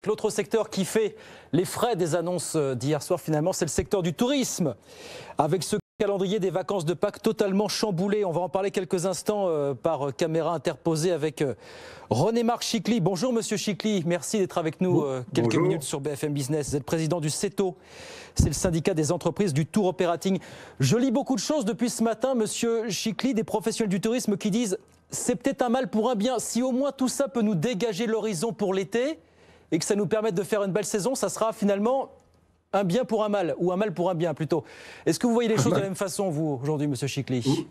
L'autre secteur qui fait les frais des annonces d'hier soir, finalement, c'est le secteur du tourisme. Avec ce calendrier des vacances de Pâques totalement chamboulé. On va en parler quelques instants par caméra interposée avec René-Marc Chicly. Bonjour Monsieur Chicly, merci d'être avec nous quelques minutes sur BFM Business. Vous êtes président du CETO, c'est le syndicat des entreprises du tour operating. Je lis beaucoup de choses depuis ce matin, Monsieur Chicly, des professionnels du tourisme qui disent c'est peut-être un mal pour un bien. Si au moins tout ça peut nous dégager l'horizon pour l'été et que ça nous permette de faire une belle saison, ça sera finalement un bien pour un mal, ou un mal pour un bien plutôt. Est-ce que vous voyez les choses de la même façon, vous, aujourd'hui, Monsieur Chicly?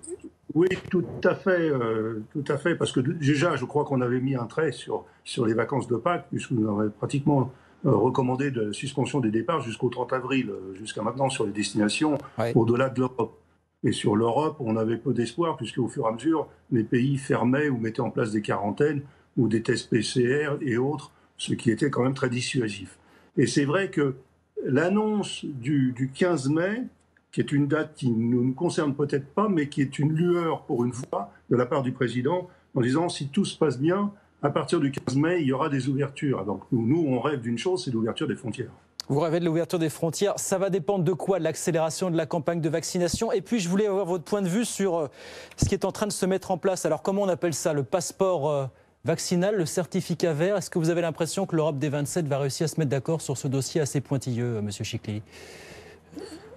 Oui, tout à fait, parce que déjà, je crois qu'on avait mis un trait sur les vacances de Pâques, puisque nous avons pratiquement recommandé de suspension des départs jusqu'au 30 avril, jusqu'à maintenant sur les destinations au-delà de l'Europe. Et sur l'Europe, on avait peu d'espoir, puisque au fur et à mesure, les pays fermaient ou mettaient en place des quarantaines ou des tests PCR et autres, ce qui était quand même très dissuasif. Et c'est vrai que l'annonce du 15 mai, qui est une date qui ne nous concerne peut-être pas, mais qui est une lueur pour une fois de la part du président, en disant si tout se passe bien, à partir du 15 mai, il y aura des ouvertures. Donc nous on rêve d'une chose, c'est l'ouverture des frontières. Vous rêvez de l'ouverture des frontières. Ça va dépendre de quoi? De l'accélération de la campagne de vaccination. Et puis, je voulais avoir votre point de vue sur ce qui est en train de se mettre en place. Alors, comment on appelle ça? Le passeport vaccinal, le certificat vert. Est-ce que vous avez l'impression que l'Europe des 27 va réussir à se mettre d'accord sur ce dossier assez pointilleux, Monsieur Chicly?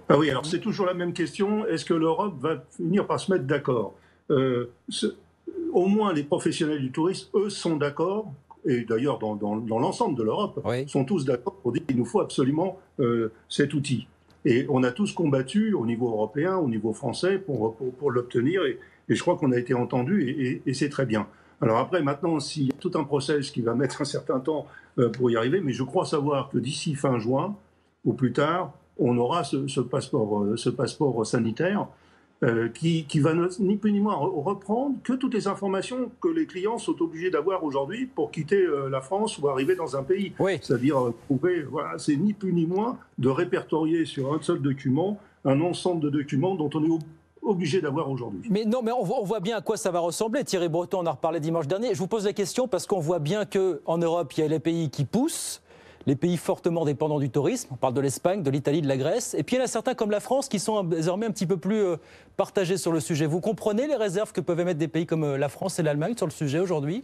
Ah oui, alors c'est toujours la même question. Est-ce que l'Europe va finir par se mettre d'accord? Au moins, les professionnels du tourisme, eux, sont d'accord. Et d'ailleurs, dans l'ensemble de l'Europe, sont tous d'accord pour dire qu'il nous faut absolument cet outil. Et on a tous combattu au niveau européen, au niveau français, pour l'obtenir. Et je crois qu'on a été entendu et c'est très bien. Alors après, maintenant, s'il y a tout un process qui va mettre un certain temps pour y arriver, mais je crois savoir que d'ici fin juin, ou plus tard, on aura ce passeport sanitaire qui va ni plus ni moins reprendre que toutes les informations que les clients sont obligés d'avoir aujourd'hui pour quitter la France ou arriver dans un pays. C'est-à-dire prouver, voilà, c'est ni plus ni moins de répertorier sur un seul document un ensemble de documents dont on est obligé d'avoir aujourd'hui. Mais non, mais on voit bien à quoi ça va ressembler. Thierry Breton en a reparlé dimanche dernier. Je vous pose la question parce qu'on voit bien qu'en Europe, il y a les pays qui poussent, les pays fortement dépendants du tourisme. On parle de l'Espagne, de l'Italie, de la Grèce. Et puis il y en a certains comme la France qui sont désormais un petit peu plus partagés sur le sujet. Vous comprenez les réserves que peuvent émettre des pays comme la France et l'Allemagne sur le sujet aujourd'hui?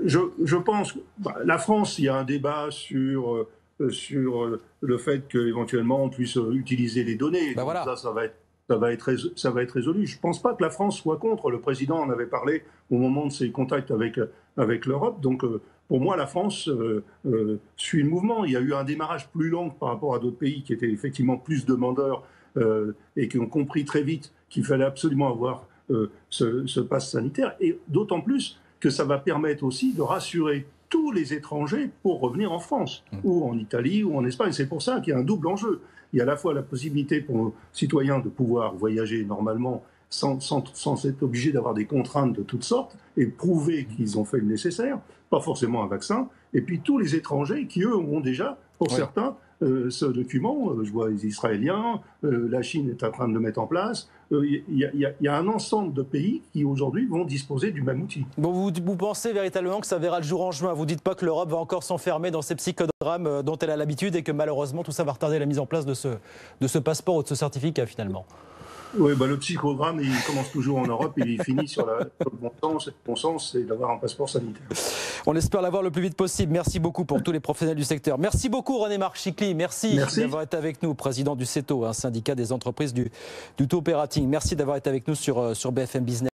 Je pense que la France, il y a un débat sur le fait qu'éventuellement on puisse utiliser les données. Donc voilà. Ça va être résolu. Je ne pense pas que la France soit contre. Le président en avait parlé au moment de ses contacts avec l'Europe. Donc, pour moi, la France suit le mouvement. Il y a eu un démarrage plus lent par rapport à d'autres pays qui étaient effectivement plus demandeurs et qui ont compris très vite qu'il fallait absolument avoir ce pass sanitaire. Et d'autant plus que ça va permettre aussi de rassurer tous les étrangers pour revenir en France, ou en Italie, ou en Espagne. C'est pour ça qu'il y a un double enjeu. Il y a à la fois la possibilité pour nos citoyens de pouvoir voyager normalement sans être obligés d'avoir des contraintes de toutes sortes et prouver qu'ils ont fait le nécessaire, pas forcément un vaccin, et puis tous les étrangers qui, eux, ont déjà, pour certains, ce document. Je vois les Israéliens, la Chine est en train de le mettre en place. Il y a un ensemble de pays qui, aujourd'hui, vont disposer du même outil. Bon, vous pensez véritablement que ça verra le jour en juin? Vous ne dites pas que l'Europe va encore s'enfermer dans ces psychodrames dont elle a l'habitude et que, malheureusement, tout ça va retarder la mise en place de ce passeport ou de ce certificat, finalement? Oui, le psychodrame, il commence toujours en Europe et il finit sur le bon sens. Le bon sens, c'est d'avoir un passeport sanitaire. On espère l'avoir le plus vite possible. Merci beaucoup pour tous les professionnels du secteur. Merci beaucoup René-Marc Chicly. Merci d'avoir été avec nous, président du CETO, un syndicat des entreprises du tour operating. Merci d'avoir été avec nous sur BFM Business.